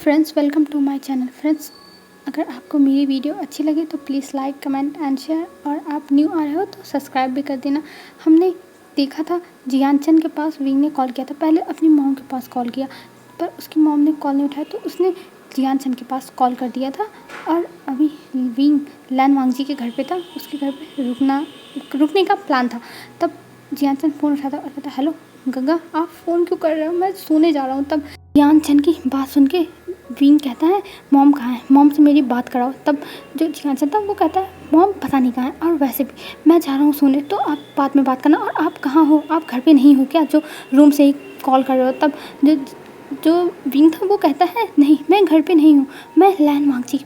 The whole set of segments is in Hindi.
Friends, welcome to my channel. Friends, अगर आपको मेरी वीडियो अच्छी लगे तो please like, comment and share, और आप न्यू आ रहे हो तो सब्सक्राइब भी कर देना। हमने देखा था जियानचन के पास विंग ने कॉल किया था। पहले अपनी मॉम के पास कॉल किया, पर उसकी मॉम ने कॉल नहीं उठाया तो उसने जियानचन के पास कॉल कर दिया था। और अभी विंग लैन वांगजी के घर पे था, उसके घर पे रुकने का प्लान था। तब जियानचन फ़ोन उठाता और कहता, हेलो गंगा, आप फ़ोन क्यों कर रहे हो, मैं सोने जा रहा हूँ। तब जियानचन की बात सुन के विंग कहता है, मॉम कहाँ है, मॉम से मेरी बात कराओ। तब जो जियानचन था वो कहता है, मॉम पता नहीं कहाँ है, और वैसे भी मैं जा रहा हूँ सोने, तो आप बाद में बात करना। और आप कहाँ हो, आप घर पे नहीं हो क्या, जो रूम से ही कॉल कर रहे हो। तब जो जो विंग था वो कहता है, नहीं मैं घर पे नहीं हूँ, मैं लैन वांगजी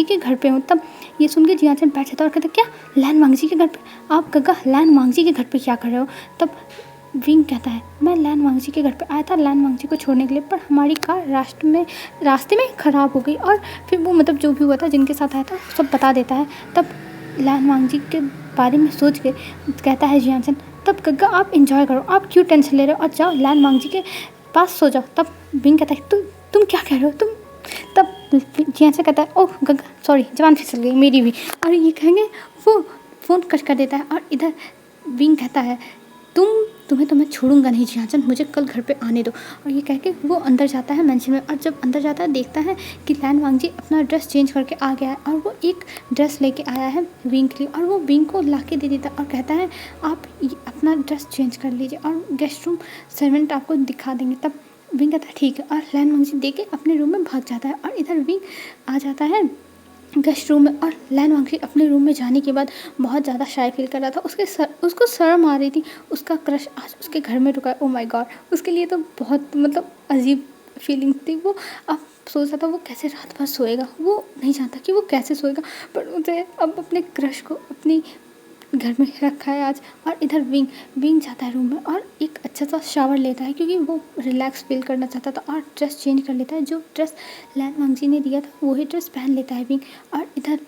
के घर पे हूँ। तब ये सुन के जियानचन बैठ जाता है और कहता, क्या लैन वांगजी के घर पे, आप गंगा लैन वांगजी के घर पे क्या कर रहे हो। तब विंग कहता है, मैं लैन वांगजी के घर पे आया था लैन वांगजी को छोड़ने के लिए, पर हमारी कार रास्ते में ख़राब हो गई। और फिर वो जो भी हुआ था, जिनके साथ आया था, सब बता देता है। तब लैन वांगजी के बारे में सोच के कहता है जियानचन, तब गग्गा आप इंजॉय करो, आप क्यों टेंशन ले रहे हो, और जाओ लैन वांगजी के पास सो जाओ। तब विंग कहता है, तुम क्या कह रहे हो तुम। तब जियानचन कहता है, ओह गग्गा सॉरी, जबान फिसल गई मेरी भी। और ये कहेंगे वो फ़ोन कट कर देता है। और इधर विंग कहता है, तुम्हें तो मैं छोड़ूंगा नहीं जियानचन, मुझे कल घर पे आने दो। और ये कह के वो अंदर जाता है मेंशन में। और जब अंदर जाता है देखता है कि लैन वांगजी अपना ड्रेस चेंज करके आ गया है, और वो एक ड्रेस लेके आया है विंग के लिए, और वो विंग को ला के दे देता है और कहता है, आप अपना ड्रेस चेंज कर लीजिए और गेस्ट रूम सर्वेंट आपको दिखा देंगे। तब विंग कहता है ठीक है, और लैन वांगजी दे के अपने रूम में भाग जाता है। और इधर विंग आ जाता है गेस्ट रूम में। और लैन वांगजी अपने रूम में जाने के बाद बहुत ज़्यादा शाय फील कर रहा था। उसको शर्म आ रही थी, उसका क्रश आज उसके घर में रुका है। ओ माय गॉड, उसके लिए तो बहुत अजीब फीलिंग थी। वो अब सोच रहा था वो कैसे रात भर सोएगा, वो नहीं जानता कि वो कैसे सोएगा, पर उसे अब अपने क्रश को अपनी घर में रखा है आज। और इधर विंग जाता है रूम में और एक अच्छा सा शावर लेता है, क्योंकि वो रिलैक्स फील करना चाहता था। और ड्रेस चेंज कर लेता है, जो ड्रेस लैन वांगजी ने दिया था वही ड्रेस पहन लेता है विंग। और इधर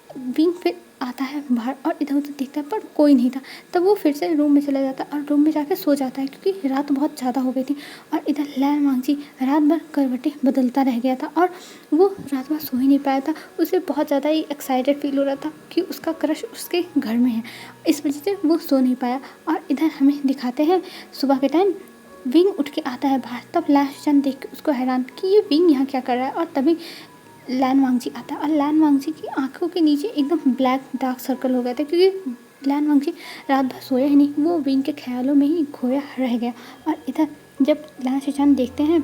विंग फिर आता है बाहर और इधर उधर देखता है, पर कोई नहीं था। तब वो फिर से रूम में चला जाता है और रूम में जाकर सो जाता है, क्योंकि रात बहुत ज़्यादा हो गई थी। और इधर लैन वांगजी रात भर करवटें बदलता रह गया था, और वो रात भर सो ही नहीं पाया था। उसे बहुत ज़्यादा ही एक्साइटेड फील हो रहा था कि उसका क्रश उसके घर में है, इस वजह से वो सो नहीं पाया। और इधर हमें दिखाते हैं सुबह के टाइम विंग उठ के आता है बाहर। तब लैन देख के उसको हैरान कि ये विंग यहाँ क्या कर रहा है। और तभी लैन वांगजी आता है, और लैन वांगजी की आंखों के नीचे एकदम ब्लैक डार्क सर्कल हो गए थे, क्योंकि लैन वांगजी रात भर सोया ही नहीं, वो विंग के ख्यालों में ही खोया रह गया। और इधर जब लैन शिचान देखते हैं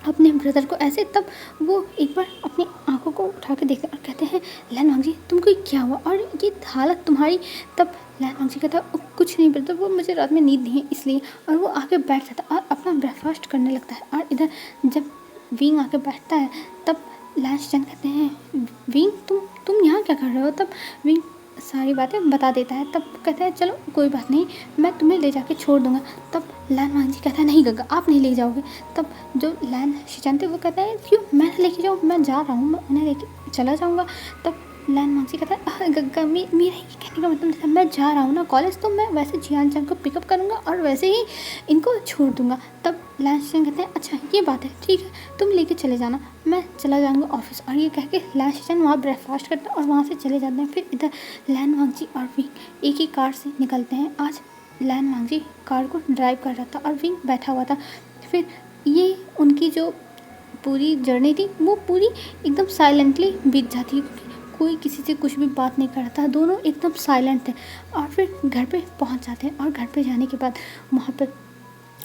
अपने ब्रदर को ऐसे, तब वो एक बार अपनी आंखों को उठा के देखते हैं और कहते हैं, लैन वांगजी तुमको क्या हुआ और ये हालत तुम्हारी। तब लैन वांगजी कहता है, कुछ नहीं ब्रदर, वो मुझे रात में नींद नहीं है इसलिए। और वो आके बैठ जाता है और अपना ब्रेकफास्ट करने लगता है। और इधर जब विंग आके बैठता है तब लैन शिचान कहते हैं, विंग तुम यहाँ क्या कर रहे हो। तब विंग सारी बातें बता देता है। तब कहता है, चलो कोई बात नहीं, मैं तुम्हें ले जाके छोड़ दूंगा। तब लैन वांगजी कहता है, नहीं गग्गा आप नहीं ले जाओगे। तब जो लैन शिचान थे वो कहता है, क्यों मैं लेके जाऊँ, मैं जा रहा हूँ, मैं उन्हें लेके चला जाऊँगा। तब लैन वांगजी कहता है, गग्गा मेरा ये कहने का मतलब था, मैं जा रहा हूँ ना कॉलेज, तो मैं वैसे जियानचन को पिकअप करूँगा और वैसे ही इनको छोड़ दूँगा। तब लैन शिचान कहते हैं, अच्छा ये बात है, ठीक है तुम लेके चले जाना, मैं चला जाऊँगा ऑफिस। और ये कह के लैन शिचान वहाँ ब्रेकफास्ट करता है और वहाँ से चले जाते हैं। फिर इधर लैन वांगजी और विंग एक ही कार से निकलते हैं। आज लैन वांगजी कार को ड्राइव कर रहा था और विंग बैठा हुआ था। फिर ये उनकी जो पूरी जर्नी थी वो पूरी एकदम साइलेंटली बीत जाती है, क्योंकि कोई किसी से कुछ भी बात नहीं कर रहा था, दोनों एकदम साइलेंट थे। और फिर घर पे पहुंच जाते हैं, और घर पे जाने के बाद वहाँ पर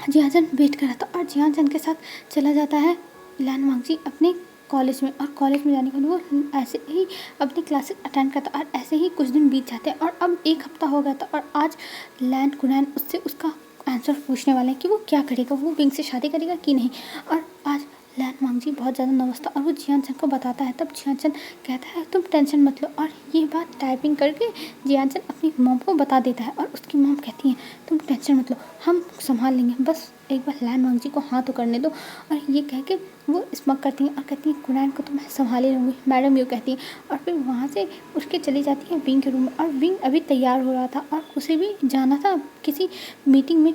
जियानचन वेट कर रहा था, और जियानचन के साथ चला जाता है लैन वांगजी अपने कॉलेज में। और कॉलेज में जाने के बाद वो ऐसे ही अपनी क्लासेस अटेंड करता, और ऐसे ही कुछ दिन बीत जाते हैं। और अब एक हफ्ता हो गया था, और आज लैन कुनैन उससे उसका आंसर पूछने वाले हैं कि वो क्या करेगा, वो विंग से शादी करेगा कि नहीं। और आज लैन वांगजी बहुत ज़्यादा नर्वस था, और वो जियानचन को बताता है। तब जियानचन कहता है, तुम टेंशन मत लो। और ये बात टाइपिंग करके जियानचन अपनी मॉम को बता देता है, और उसकी मॉम कहती है, तुम टेंशन मत लो, हम संभाल लेंगे, बस एक बार लैन वांगजी को हाँ तो करने दो। और ये कह के वो स्मक करती हैं और कहती हैं, कुनैन को तो मैं संभाल ही लूँगी मैडम, ये कहती हैं। और फिर वहाँ से उठ के चली जाती है विंग के रूम में। और विंग अभी तैयार हो रहा था और उसे भी जाना था किसी मीटिंग में।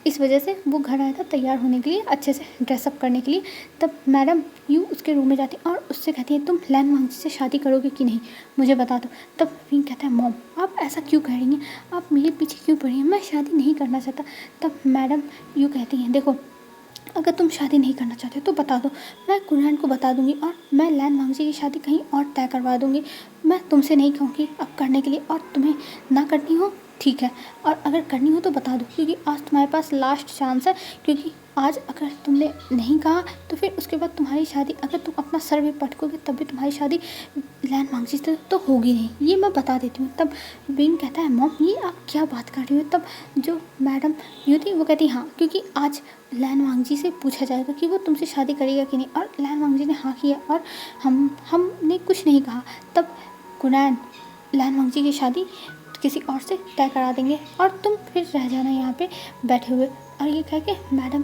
इस वजह से वो घर आया था तैयार होने के लिए, अच्छे से ड्रेसअप करने के लिए। तब मैडम यू उसके रूम में जाती और उससे कहती है तुम लैन वांगजी से शादी करोगे कि नहीं, मुझे बता दो। तब विंग कहता है मॉम आप ऐसा क्यों कह रही हैं, आप मेरे पीछे क्यों पड़ी हैं, मैं शादी नहीं करना चाहता। तब मैडम यू कहती हैं देखो अगर तुम शादी नहीं करना चाहते तो बता दो, मैं कुरैन को बता दूंगी और मैं लैन वांगजी की शादी कहीं और तय करवा दूंगी। मैं तुमसे नहीं कहूँगी अब करने के लिए, और तुम्हें ना करनी हो ठीक है, और अगर करनी हो तो बता दो, क्योंकि आज तुम्हारे पास लास्ट चांस है। क्योंकि आज अगर तुमने नहीं कहा तो फिर उसके बाद तुम्हारी शादी, अगर तुम अपना सर भी पटकोगे तब भी तुम्हारी शादी लैन वांगजी से तो होगी नहीं, ये मैं बता देती हूँ। तब विंग कहता है मॉम ये आप क्या बात कर रही हो। तब जो मैडम यू थी वो कहती हाँ, क्योंकि आज लैन वांगजी से पूछा जाएगा कि वो तुमसे शादी करेगा कि नहीं, और लैन वांगजी ने हाँ किया और हमने कुछ नहीं कहा। तब कुरैन लैन वांगजी की शादी किसी और से तय करा देंगे और तुम फिर रह जाना यहाँ पे बैठे हुए। और ये कह के मैडम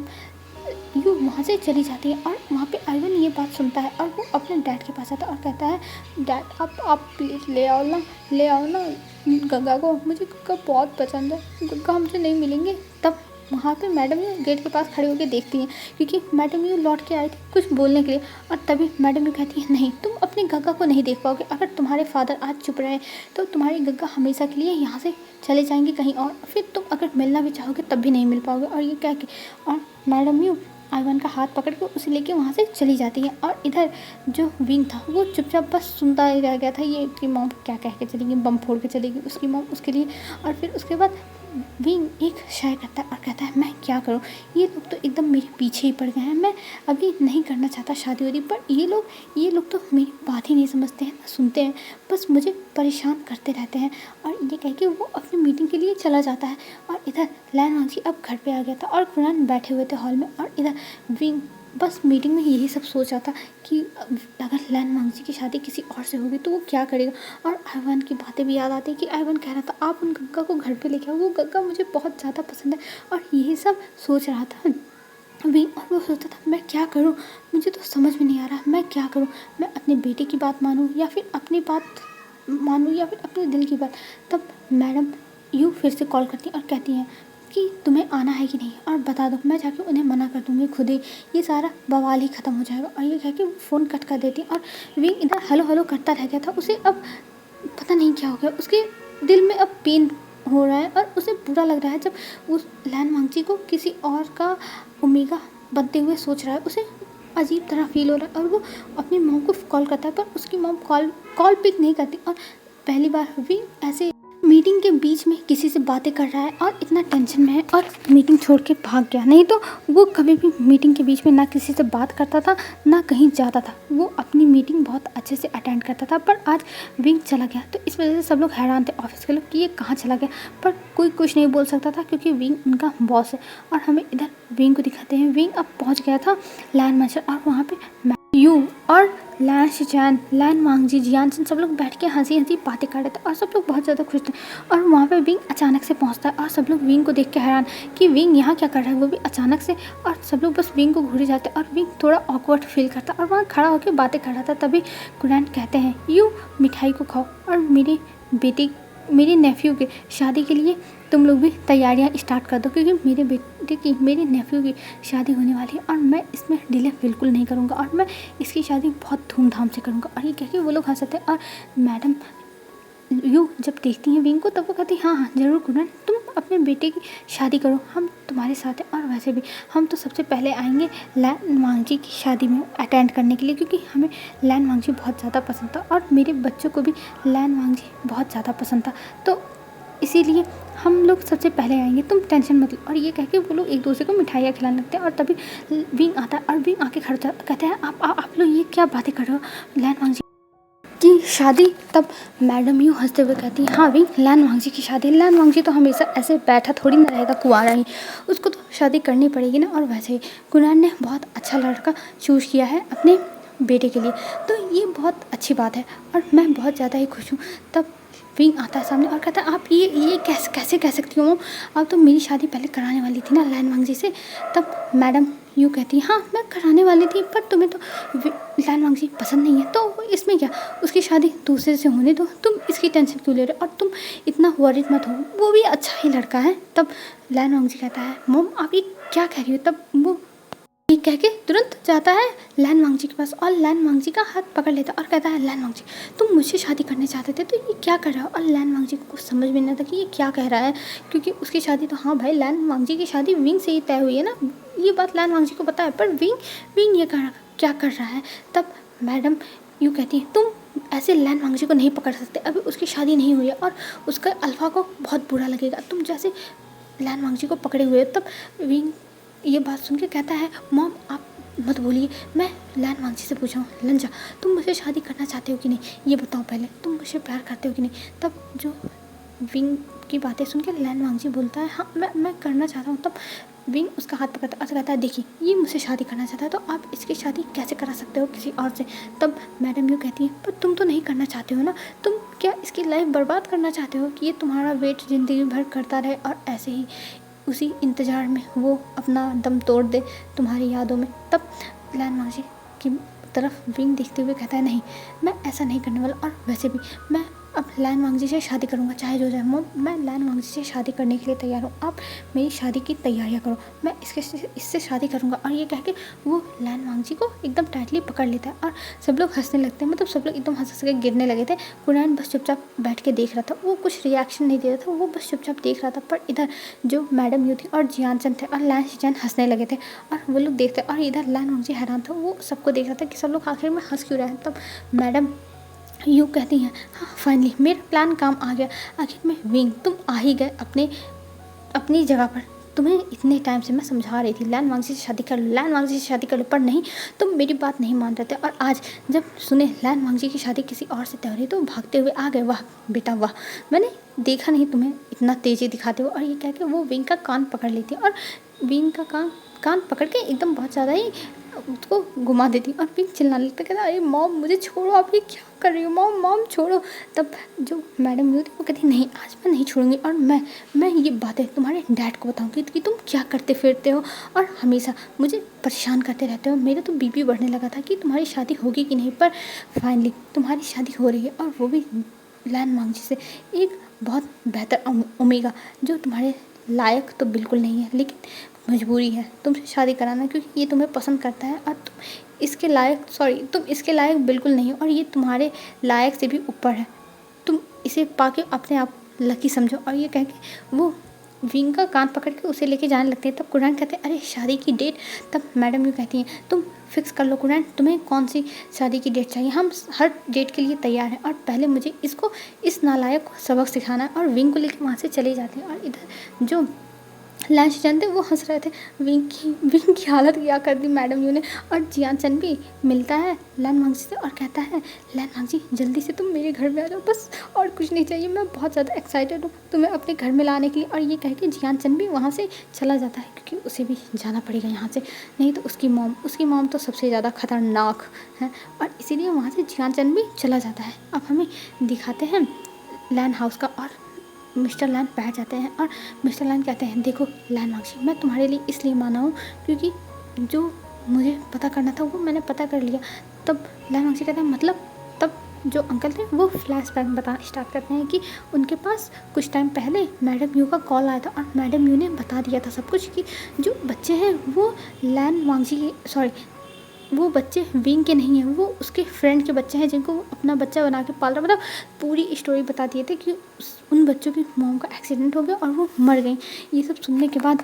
यू वहाँ से चली जाती है और वहाँ पे आइवन ये बात सुनता है और वो अपने डैड के पास आता है और कहता है डैड आप प्लीज़ ले आओ ना गंगा को, मुझे गंगा बहुत पसंद है, गंगा हमसे नहीं मिलेंगे। तब वहाँ पे मैडम यू गेट के पास खड़े होकर देखती हैं, क्योंकि मैडम यू लौट के आई थी कुछ बोलने के लिए, और तभी मैडम यू कहती है नहीं तुम अपनी गंगा को नहीं देख पाओगे, अगर तुम्हारे फादर आज चुप रहे तो तुम्हारी गंगा हमेशा के लिए यहाँ से चले जाएंगे कहीं और, फिर तुम अगर मिलना भी चाहोगे तब भी नहीं मिल पाओगे। और ये कह के और मैडम यू आइवन का हाथ पकड़ के उसे लेके वहाँ से चली जाती है। और इधर जो विंग था वो चुपचाप बस सुनता ही रह गया था, ये कि मॉम क्या कह के चलेगी, बम फोड़ के चलेगी उसकी मॉम उसके लिए। और फिर उसके बाद विंग एक शाय करता है और कहता है मैं क्या करूँ, ये लोग तो एकदम मेरे पीछे ही पड़ गए हैं, मैं अभी नहीं करना चाहता शादी वादी, पर ये लोग तो मेरी बात ही नहीं समझते हैं, ना सुनते हैं, बस मुझे परेशान करते रहते हैं। और ये कह के वो अपनी मीटिंग के लिए चला जाता है। और इधर लैन वांगजी अब घर पे आ गया था और कुरैन बैठे हुए थे हॉल में, और इधर विंग बस मीटिंग में यही सब सोच रहा था कि अगर लैन वांगजी की शादी किसी और से होगी तो वो क्या करेगा। और आइवन की बातें भी याद आती है कि आइवन कह रहा था आप उन गंगा को घर पे लेके आओ, वो गंगा मुझे बहुत ज़्यादा पसंद है। और यही सब सोच रहा था विंग, और वो सोचता था मैं क्या करूँ, मुझे तो समझ में नहीं आ रहा मैं क्या करूँ, मैं अपने बेटे की बात मानूँ या फिर अपनी बात मानूँ या फिर अपने दिल की बात। तब मैडम यू फिर से कॉल करती और कहती हैं कि तुम्हें आना है कि नहीं, और बता दो मैं जाके उन्हें मना कर दूँगी खुद ही, ये सारा बवाल ही ख़त्म हो जाएगा। और ये कह के वो फ़ोन कट कर देती और विंग इधर हेलो हेलो करता रह गया था। उसे अब पता नहीं क्या हो गया, उसके दिल में अब पेन हो रहा है और उसे बुरा लग रहा है जब उस लैन वांगजी को किसी और का ओमेगा बनते हुए सोच रहा है, उसे अजीब तरह फील हो रहा है। और वो अपनी मॉम को कॉल करता है पर उसकी मॉम कॉल पिक नहीं करती। और पहली बार विंग ऐसे मीटिंग के बीच में किसी से बातें कर रहा है और इतना टेंशन में है और मीटिंग छोड़ के भाग गया, नहीं तो वो कभी भी मीटिंग के बीच में ना किसी से बात करता था ना कहीं जाता था, वो अपनी मीटिंग बहुत अच्छे से अटेंड करता था। पर आज विंग चला गया तो इस वजह से सब लोग हैरान थे ऑफिस के लोग कि ये कहाँ चला गया, पर कोई कुछ नहीं बोल सकता था क्योंकि विंग उनका बॉस है। और हमें इधर विंग को दिखाते हैं, विंग अब पहुँच गया था लैन मास्टर और वहाँ पे यू और लैन शिचैन, लैन वांगजी, जियानचन सब लोग बैठ के हंसी बातें कर रहे थे और सब लोग बहुत ज़्यादा खुश थे। और वहाँ पे विंग अचानक से पहुँचता है और सब लोग विंग को देख के हैरान कि विंग यहाँ क्या कर रहा है, वो भी अचानक से। और सब लोग बस विंग को घूरे जाते और विंग थोड़ा ऑकवर्ड फील करता और वहाँ खड़ा होकर बातें कर रहा था। तभी कुरैन कहते हैं यू मिठाई को खाओ और मेरे नेफ्यू के शादी के लिए तुम लोग भी तैयारियां स्टार्ट कर दो, क्योंकि मेरे नेफ्यू की शादी होने वाली है और मैं इसमें डिले बिल्कुल नहीं करूँगा और मैं इसकी शादी बहुत धूमधाम से करूँगा। और ये कह के वो लोग हंसते हैं और मैडम यू जब देखती हैं विंग को तब वो कहती है हाँ ज़रूर कुरैन, तुम अपने बेटे की शादी करो, हम तुम्हारे साथ हैं। और वैसे भी हम तो सबसे पहले आएंगे लैन वांगजी की शादी में अटेंड करने के लिए, क्योंकि हमें लैन वांगजी बहुत ज़्यादा पसंद था और मेरे बच्चों को भी लैन वांगजी बहुत ज़्यादा पसंद था, तो इसीलिए हम लोग सबसे पहले आएंगे, तुम टेंशन मत लो। और ये कह के वो लोग एक दूसरे को मिठाइयाँ खिलाने लगते हैं। और तभी विंग आता है और विंग आके खड़ा कहते हैं आप लोग ये क्या बातें कर रहे हो, लैन वांगजी की शादी। तब मैडम यूँ हंसते हुए कहती है हाँ विंग, लैन वांगजी की शादी, लैन वांगजी तो हमेशा ऐसे बैठा थोड़ी ना रहेगा कुंवारा ही, उसको तो शादी करनी पड़ेगी ना। और वैसे ही कुरैन ने बहुत अच्छा लड़का चूज़ किया है अपने बेटे के लिए, तो ये बहुत अच्छी बात है और मैं बहुत ज़्यादा ही खुश हूँ। तब विंग आता है सामने और कहता है आप ये कैसे कह सकती हो, आप तो मेरी शादी पहले कराने वाली थी ना लैन वांगजी से। तब मैडम यूँ कहती है हाँ मैं कराने वाली थी, पर तुम्हें तो लैन वांगजी पसंद नहीं है, तो इसमें क्या, उसकी शादी दूसरे से होने दो, तुम इसकी टेंशन क्यों ले रहे हो, और तुम इतना वरीड मत हो, वो भी अच्छा ही लड़का है। तब लैन वांगजी कहता है मॉम आप ये क्या कह रही हो। तब वो ये कह के तुरंत जाता है लैन वांगजी के पास और लैन वांगजी का हाथ पकड़ लेता है और कहता है लैन वांगजी तुम मुझसे शादी करने चाहते थे, तो ये क्या कर रहा हो। और लैन वांगजी को कुछ समझ में नहीं आता कि ये क्या कह रहा है, क्योंकि उसकी शादी तो हाँ भाई लैन वांगजी की शादी विंग से ही तय हुई है ना, ये बात लैन वांगजी को पता है, पर विंग ये क्या कर रहा है। तब मैडम यूँ कहती है तुम ऐसे लैन वांगजी को नहीं पकड़ सकते, अभी उसकी शादी नहीं हुई है और उसका अल्फा को बहुत बुरा लगेगा, तुम जैसे लैन वांगजी को पकड़े हुए। तब विंग ये बात सुन के कहता है मॉम आप मत बोलिए, मैं लैन वांगजी से पूछा हूँ, लंजा तुम मुझसे शादी करना चाहते हो कि नहीं, ये बताओ पहले, तुम मुझसे प्यार करते हो कि नहीं। तब जो विंग की बातें सुन के लैन वांगजी बोलता है हाँ मैं करना चाहता हूँ। तब विंग उसका हाथ पकड़ता है और कहता है देखिए ये मुझसे शादी करना चाहता है, तो आप इसकी शादी कैसे करा सकते हो किसी और से। तब मैडम यूँ कहती है पर तुम तो नहीं करना चाहते हो ना, तुम क्या इसकी लाइफ बर्बाद करना चाहते हो कि ये तुम्हारा वेट ज़िंदगी भर करता रहे और ऐसे ही उसी इंतज़ार में वो अपना दम तोड़ दे तुम्हारी यादों में। तब लैन वांगजी की तरफ विंग देखते हुए कहता है नहीं मैं ऐसा नहीं करने वाला, और वैसे भी मैं अब लैन वांगजी से शादी करूँगा चाहे जो जाए। मॉम मैं लैन वांगजी से शादी करने के लिए तैयार हूँ, आप मेरी शादी की तैयारियाँ करो, मैं इससे शादी करूँगा। और ये कह के वो लैन वांगजी को एकदम टाइटली पकड़ लेता है और सब लोग हंसने लगते हैं, मतलब सब लोग एकदम हंस के गिरने लगे थे। कुरैन बस चुपचाप बैठ के देख रहा था, वो कुछ रिएक्शन नहीं दे रहा था, वो बस चुपचाप देख रहा था। पर इधर जो मैडम यू थी और जियान चंद थे और लैन शिजान हंसने लगे थे और वो लोग देखते, और इधर लैन वांगजी हैरान था, वो सबको देख रहा था कि सब लोग आखिर में हंस क्यों रहे हैं। तब मैडम यूँ कहती हैं हाँ फाइनली मेरा प्लान काम आ गया, आखिर में विंग तुम आ ही गए अपनी जगह पर। तुम्हें इतने टाइम से मैं समझा रही थी लैन वांगजी से शादी कर लो, लैन वांगजी से शादी कर लो, पर नहीं तुम मेरी बात नहीं मान रहे थे, और आज जब सुने लैन वांगजी की शादी किसी और से तय हो रही तो भागते हुए आ गए। वाह बेटा वाह, मैंने देखा नहीं तुम्हें इतना तेज़ी दिखाते हो। और ये कह के वो विंग का कान पकड़ लेती और विंग का कान पकड़ के एकदम बहुत ज़्यादा ही उसको घुमा देती और विंग चिल्लाने लगता, कहता अरे मॉम मुझे छोड़ो, आप ये क्या कर रही हो, मॉम छोड़ो। तब जो मैडम यू थी वो कहती नहीं आज मैं नहीं छोड़ूंगी, और मैं ये बातें तुम्हारे डैड को बताऊंगी कि तुम क्या करते फिरते हो और हमेशा मुझे परेशान करते रहते हो। मेरा तो बीपी बढ़ने लगा था कि तुम्हारी शादी होगी कि नहीं, पर फाइनली तुम्हारी शादी हो रही है, और वो भी लैन वांगजी से, एक बहुत बेहतर ओमेगा जो तुम्हारे लायक तो बिल्कुल नहीं है, लेकिन मजबूरी है तुमसे शादी कराना, क्योंकि ये तुम्हें पसंद करता है और तुम इसके लायक बिल्कुल नहीं हो, और ये तुम्हारे लायक से भी ऊपर है, तुम इसे पाके अपने आप लकी समझो। और ये कह के वो विंग का कान पकड़ के उसे लेके जाने लगते हैं। तब कुरैन कहते हैं अरे शादी की डेट। तब मैडम यूँ कहती हैं तुम फिक्स कर लो कुरैन, तुम्हें कौन सी शादी की डेट चाहिए, हम हर डेट के लिए तैयार हैं, और पहले मुझे इस नालायक को सबक सिखाना है। और विंग को लेके वहाँ से चले जाते हैं, और इधर जो लैन शिजान थे वो हंस रहे थे, विंग की हालत क्या कर दी मैडम यू ने। और जियान चंद भी मिलता है लैन वांगजी से और कहता है लैन वांगजी जल्दी से तुम मेरे घर में आ जाओ, बस और कुछ नहीं चाहिए, मैं बहुत ज़्यादा एक्साइटेड हूँ तुम्हें अपने घर में लाने के लिए। और ये कह के जियान चंद भी वहाँ से चला जाता है, क्योंकि उसे भी जाना पड़ेगा यहाँ से, नहीं तो उसकी मॉम तो सबसे ज़्यादा खतरनाक है, और इसीलिए वहाँ से जियान चंद भी चला जाता है। अब हमें दिखाते हैं लैन हाउस का, और मिस्टर लैन बैठ जाते हैं और मिस्टर लैन कहते हैं देखो लैन वांगजी मैं तुम्हारे लिए इसलिए माना हूँ क्योंकि जो मुझे पता करना था वो मैंने पता कर लिया। तब लैन वांगजी कहते हैं मतलब। तब जो अंकल थे वो फ्लैशबैक बताना स्टार्ट करते हैं कि उनके पास कुछ टाइम पहले मैडम यू का कॉल आया था और मैडम यू ने बता दिया था सब कुछ कि जो बच्चे हैं वो लैन वांगजी वो बच्चे विंग के नहीं हैं, वो उसके फ्रेंड के बच्चे हैं जिनको वो अपना बच्चा बना के पाल रहा। मतलब पूरी स्टोरी बता दिए थे कि उन बच्चों की मॉम का एक्सीडेंट हो गया और वो मर गई। ये सब सुनने के बाद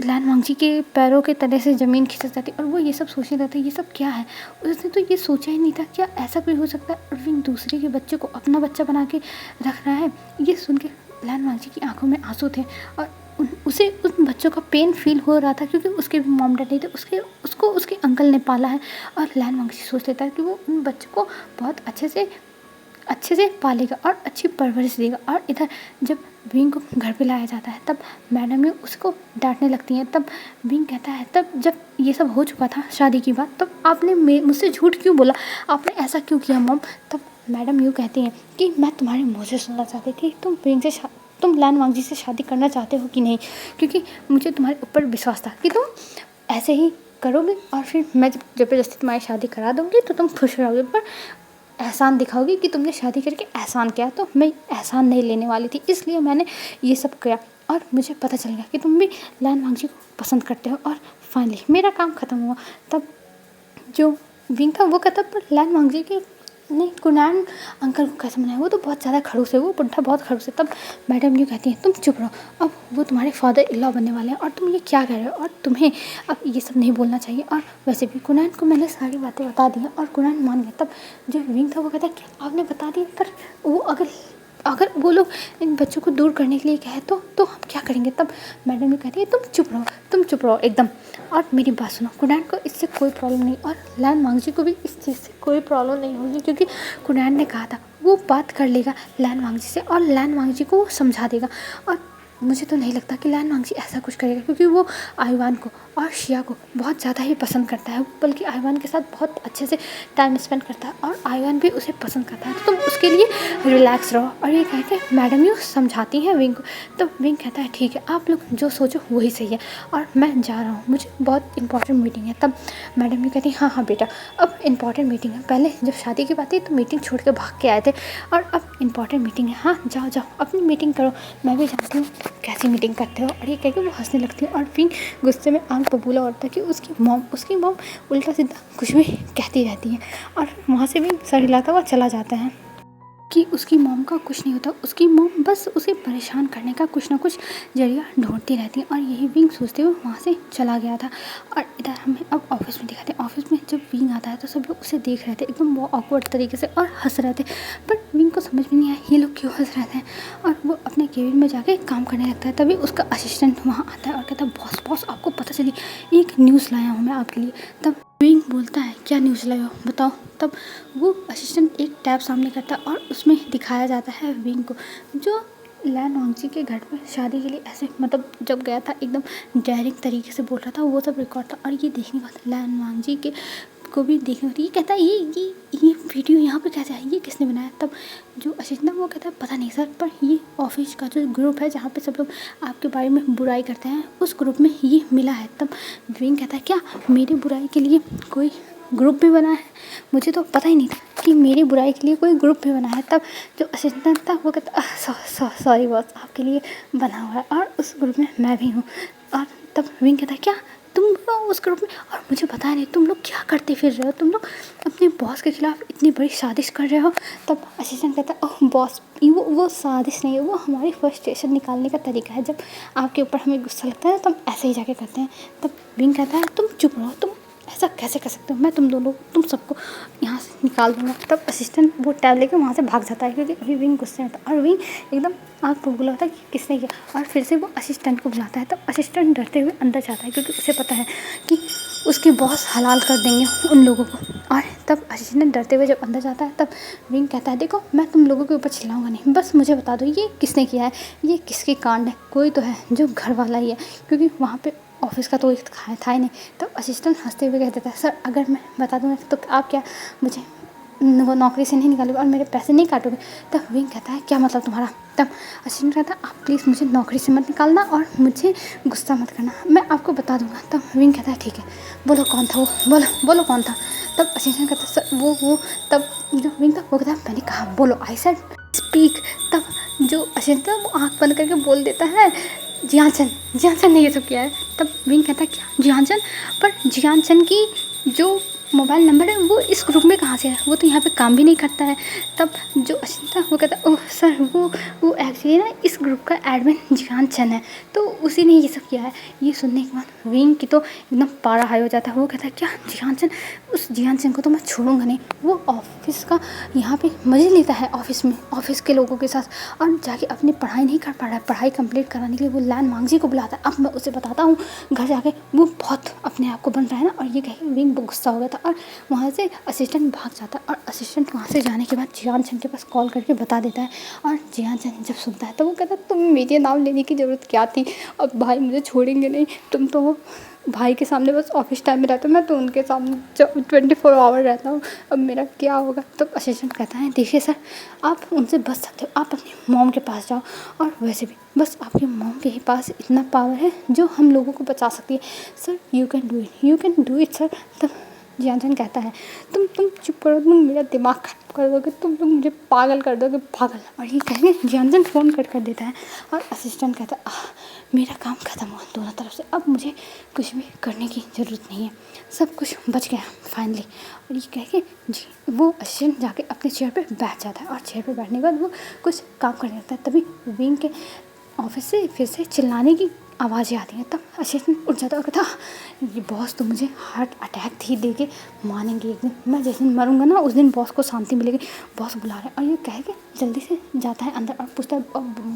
लैन वांगजी के पैरों के तले से ज़मीन खिसक जाती और वो ये सब सोचने लगता ये सब क्या है। उसने तो ये सोचा ही नहीं था क्या ऐसा कोई हो सकता है, और विंग दूसरे के बच्चे को अपना बच्चा बना के रख रहा है। ये सुन के लैन वांगजी की आंखों में आंसू थे और उसे उन बच्चों का पेन फील हो रहा था क्योंकि उसके भी मॉम डैड नहीं थे, उसको उसके अंकल ने पाला है। और लैन वांगजी सोच लेता है कि वो उन बच्चों को बहुत अच्छे से पालेगा और अच्छी परवरिश देगा। और इधर जब विंग को घर पे लाया जाता है तब मैडम ने उसको डांटने लगती हैं। तब विंग कहता है तब जब ये सब हो चुका था शादी की बात, तब आपने मुझसे झूठ क्यों बोला, आपने ऐसा क्यों किया मॉम। तब मैडम यूँ कहती हैं कि मैं तुम्हारे मुँह से सुनना चाहती थी तुम लैन वांगजी से शादी करना चाहते हो कि नहीं, क्योंकि मुझे तुम्हारे ऊपर विश्वास था कि तुम ऐसे ही करोगे और फिर मैं जब ज़बरदस्ती तुम्हारी शादी करा दूँगी तो तुम खुश रहोगे, पर एहसान दिखाओगी कि तुमने शादी करके एहसान किया। तो मैं एहसान नहीं लेने वाली थी, इसलिए मैंने ये सब किया और मुझे पता चल गया कि तुम भी लान वांगजी को पसंद करते हो। और फाइनली मेरा काम ख़त्म हुआ। तब जो विंग था वो कहता, पर लान वांगजी के नहीं कुनान अंकल को कैसे मनाया, वो तो बहुत ज़्यादा खड़ूस है, वो बुढ़ा बहुत खड़ूस है। तब मैडम यूँ कहती हैं, तुम चुप रहो, अब वो तुम्हारे फादर इन लॉ बनने वाले हैं और तुम ये क्या कह रहे हो, और तुम्हें अब ये सब नहीं बोलना चाहिए। और वैसे भी कुनान को मैंने सारी बातें बता दी हैं और कुनान मान गया। तब जो विंग था वो कहता है कि आपने बता दी, पर वो अगर वो लोग इन बच्चों को दूर करने के लिए कहे तो हम क्या करेंगे। तब मैडम भी कहती है, तुम चुप रहो एकदम, और मेरी बात सुनो। कुनान को इससे कोई प्रॉब्लम नहीं और लान वांगजी को भी इस चीज़ से कोई प्रॉब्लम नहीं होगी, क्योंकि कुनान ने कहा था वो बात कर लेगा लान वांगजी से और लान वांगजी को वो समझा देगा। और मुझे तो नहीं लगता कि लान वांगजी ऐसा कुछ करेगा, क्योंकि वो आईवान को और शिया को बहुत ज़्यादा ही पसंद करता है, बल्कि आईवान के साथ बहुत अच्छे से टाइम स्पेंड करता है और आईवान भी उसे पसंद करता है। तो तुम उसके लिए रिलैक्स रहो। और ये कह के मैडम यूँ समझाती हैं विंग को। तो विंग कहता है, ठीक है, आप लोग जो सोचो वही सही है और मैं जा रहा हूँ, मुझे बहुत इंपॉर्टेंट मीटिंग है। तब मैडम यूँ कहती है, हाँ बेटा, अब इंपॉर्टेंट मीटिंग है, पहले जब शादी की बात है तो मीटिंग छोड़ के भाग के आए थे और अब इंपॉर्टेंट मीटिंग है, हाँ जाओ अपनी मीटिंग करो, मैं भी जानती हूँ कैसी मीटिंग करते हो। और ये कह के वो हंसने लगती है और विंग गुस्से में आंख बबूला होता है कि उसकी मॉम उल्टा सीधा कुछ भी कहती रहती है। और वहाँ से भी सर हिलाता हुआ चला जाता है कि उसकी मॉम का कुछ नहीं होता, उसकी मॉम बस उसे परेशान करने का कुछ ना कुछ जरिया ढूंढती रहती है। और यही विंग सोचते हुए वहाँ से चला गया था। और इधर हमें अब ऑफिस में दिखाते हैं। ऑफिस में जब विंग आता है तो सब लोग उसे देख रहे थे एकदम वो ऑकवर्ड तरीके से और हंस रहे थे, पर विंग को समझ में नहीं आया ये लोग क्यों हंस रहे थे। और वो अपने केबिन में जाके काम करने लगता है। तभी उसका असिस्टेंट वहाँ आता है और कहता है, बॉस आपको पता चली, एक न्यूज़ लाया हूँ मैं आपके लिए। तब विंग बोलता है, क्या न्यूज़ लाए हो बताओ। तब वो असिस्टेंट एक टैब सामने करता है और उसमें दिखाया जाता है विंग को, जो लान वांगजी के घर पे शादी के लिए ऐसे मतलब जब गया था एकदम डायरेक्ट तरीके से बोल रहा था, वो सब रिकॉर्ड था। और ये देखने के बाद लान वांगजी के को भी देखने को, ये कहता है ये वीडियो यहाँ पे कैसे है, ये किसने बनाया। तब जो असिस्टेंट वो कहता है, पता नहीं सर, पर ये ऑफिस का जो ग्रुप है जहाँ पे सब लोग आपके बारे में बुराई करते हैं, उस ग्रुप में ये मिला है। तब विंग कहता है, क्या मेरी बुराई के लिए कोई ग्रुप भी बना है, मुझे तो पता ही नहीं था कि मेरी बुराई के लिए कोई ग्रुप भी बना है। तब जो असिस्टेंट था वो कहता, सॉरी बॉस, आपके लिए बना हुआ है और उस ग्रुप में मैं भी हूँ। और तब विंग कहता है, क्या तुम हो उस ग्रुप में, और मुझे पता है नहीं तुम लोग क्या करते फिर रहे हो, तुम लोग अपने बॉस के खिलाफ इतनी बड़ी साजिश कर रहे हो। तब असिस्टेंट कहता है, ओह बॉस, वो साजिश नहीं है, वो हमारी फ्रस्ट्रेशन निकालने का तरीका है, जब आपके ऊपर हमें गुस्सा लगता है तो हम ऐसे ही जाके करते हैं। तब विंग कहता है, तुम चुप रहो, तुम ऐसा कैसे कर सकते हो, मैं तुम सबको यहाँ से निकाल दूंगा। तब असिस्टेंट वो टैब लेके वहाँ से भाग जाता है, क्योंकि अभी विंग गुस्से में था और विंग एकदम आँख बबूला होता है कि किसने किया। और फिर से वो असिस्टेंट को बुलाता है। तब असिस्टेंट डरते हुए अंदर जाता है, क्योंकि उसे पता है कि उसके बॉस हलाल कर देंगे उन लोगों को। और तब असिस्टेंट डरते हुए जब अंदर जाता है, तब विंग कहता है, देखो मैं तुम लोगों के ऊपर चिल्लाऊंगा नहीं, बस मुझे बता दो ये किसने किया है, ये किसकी कांड है, कोई तो है जो घर वाला ही है, क्योंकि वहाँ पे ऑफिस का तो एक था ही नहीं। तब असिस्टेंट हंसते हुए कह देता है, सर अगर मैं बता दूँगा तो आप क्या मुझे वो नौकरी से नहीं निकालोगे और मेरे पैसे नहीं काटोगे। तब विंग कहता है, क्या मतलब तुम्हारा। तब असिस्टेंट कहता है, आप प्लीज़ मुझे नौकरी से मत निकालना और मुझे गुस्सा मत करना, मैं आपको बता दूंगा। तब विंग कहता है, ठीक है, बोलो कौन था वो, बोलो कौन था। तब असिस्टेंट कहता है, सर वो तब जो विंग था वो कहता है, मैंने कहा बोलो, आई सेड स्पीक। तब जो असिस्टेंट था वो आँख बंद करके बोल देता है, जियानचन ने ये सब किया है। तब विंग कहता है, क्या जियानचन, पर जियानचन की जो मोबाइल नंबर है वो इस ग्रुप में कहाँ से है, वो तो यहाँ पे काम भी नहीं करता है। तब जो अचिंता वो कहता है, ओह सर वो एक्चुअली ना इस ग्रुप का एडमिन जियानचन है, तो उसी ने ये सब किया है। ये सुनने के बाद विंग की तो एकदम पारा हाई हो जाता है। वो कहता है, क्या जियानचन, उस जियानचन को तो मैं छोड़ूंगा नहीं, वो ऑफिस का यहाँ पे मज़े लेता है ऑफिस में ऑफिस के लोगों के साथ, और जाके अपनी पढ़ाई नहीं कर पा रहा है, पढ़ाई कंप्लीट कराने के लिए वो लान वांगजी को बुलाता है। अब मैं उसे बताता हूँ घर जाके, वो बहुत अपने आप को बन रहा है ना। और ये कह के विंग गुस्सा हो गया था और वहाँ से असिस्टेंट भाग जाता है। और असिस्टेंट वहाँ से जाने के बाद जियानचन के पास कॉल करके बता देता है। और जियानचन जब सुनता है तो वो कहता है, तुम मेरे नाम लेने की ज़रूरत क्या थी, अब भाई मुझे छोड़ेंगे नहीं, तुम तो भाई के सामने बस ऑफिस टाइम में रहता हूँ, मैं तो उनके सामने 24 आवर रहता हूँ, अब मेरा क्या होगा। तो असिस्टेंट कहता है देखिए सर, आप उनसे बच सकते हो, आप अपनी मॉम के पास जाओ, और वैसे भी बस आपकी मॉम के ही पास इतना पावर है जो हम लोगों को बचा सकती है। Sir you can do it, you can do it sir. तब जियान कहता है तुम चुप करो, तुम मेरा दिमाग खराब कर दोगे, तुम लोग मुझे पागल कर दोगे, पागल। और ये कहेंगे जियान फ़ोन कट कर देता है, और असिस्टेंट कहता है मेरा काम ख़त्म हुआ दोनों तरफ से, अब मुझे कुछ भी करने की ज़रूरत नहीं है, सब कुछ बच गया फाइनली। और ये कह के जी वो असिस्टेंट जाके अपने चेयर पे बैठ जाता है, और चेयर पे बैठने के बाद वो कुछ काम करने लगता है। तभी विंग के ऑफिस से फिर से चिल्लाने की आवाज़ें आती हैं। तब असिस्टेंट उठ जाता है और कहता ये बॉस तो मुझे हार्ट अटैक थी दे के मानेंगे एक दिन, मैं जिस दिन मरूंगा ना उस दिन बॉस को शांति मिलेगी, बॉस बुला रहे हैं। और ये कह के जल्दी से जाता है अंदर और पूछता है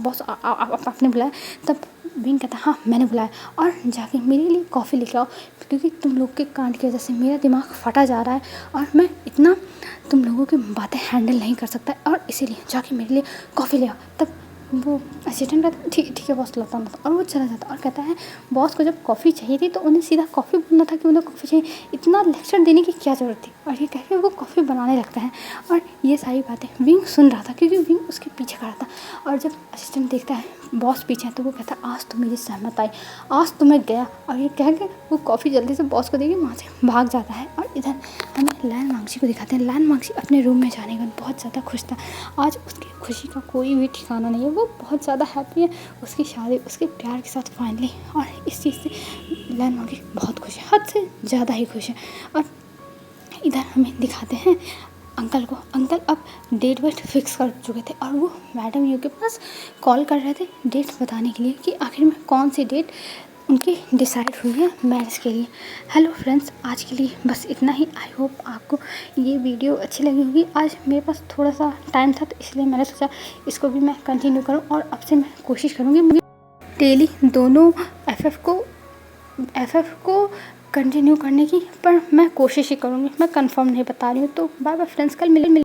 बॉस आपने बुलाया। तब विंग कहता है हाँ मैंने बुलाया, और जाके मेरे लिए कॉफ़ी लेके आओ, क्योंकि तुम लोग के कांड की वजह से मेरा दिमाग फटा जा रहा है, और मैं इतना तुम लोगों की बातें हैंडल नहीं कर सकता, और इसीलिए जाके मेरे लिए कॉफ़ी ले आओ। तब वो असिस्टेंट कहता है ठीक है बॉस लाता हूँ, और वो चला जाता और कहता है बॉस को जब कॉफ़ी चाहिए थी तो उन्हें सीधा कॉफ़ी बोलना था कि उन्हें कॉफ़ी चाहिए, इतना लेक्चर देने की क्या ज़रूरत थी। और ये कह के वो कॉफ़ी बनाने लगता है, और ये सारी बातें विंग सुन रहा था क्योंकि विंग उसके पीछे खड़ा था। और जब असिस्टेंट देखता है बॉस पीछे है तो वो कहता है आज तो मेरी सहमत आई, आज तो मैं गया। और ये कह के वो कॉफ़ी जल्दी से बॉस को देके वहाँ से भाग जाता है। और इधर हमें लायन मांगसी को दिखाते हैं। लायन मांगसी अपने रूम में जाने के बाद बहुत ज़्यादा खुश था, आज उसकी खुशी का कोई भी ठिकाना नहीं है, वो बहुत ज़्यादा हैप्पी है, उसकी शादी उसके प्यार के साथ फाइनली। और इस चीज़ से लायन मांगसी बहुत खुश है, हद से ज़्यादा ही खुश है। और इधर हमें दिखाते हैं अंकल को। अंकल अब डेट वेट फिक्स कर चुके थे, और वो मैडम यू के पास कॉल कर रहे थे डेट बताने के लिए कि आखिर में कौन सी डेट उनकी डिसाइड हुई है मैरिज के लिए। हेलो फ्रेंड्स, आज के लिए बस इतना ही। आई होप आपको ये वीडियो अच्छी लगी होगी। आज मेरे पास थोड़ा सा टाइम था तो इसलिए मैंने सोचा इसको भी मैं कंटिन्यू करूं, और अब से मैं कोशिश करूंगी डेली दोनों एफ को कंटिन्यू करने की, पर मैं कोशिश ही करूंगी, मैं कंफर्म नहीं बता रही हूँ। तो बाय बाय फ्रेंड्स, कल मिले।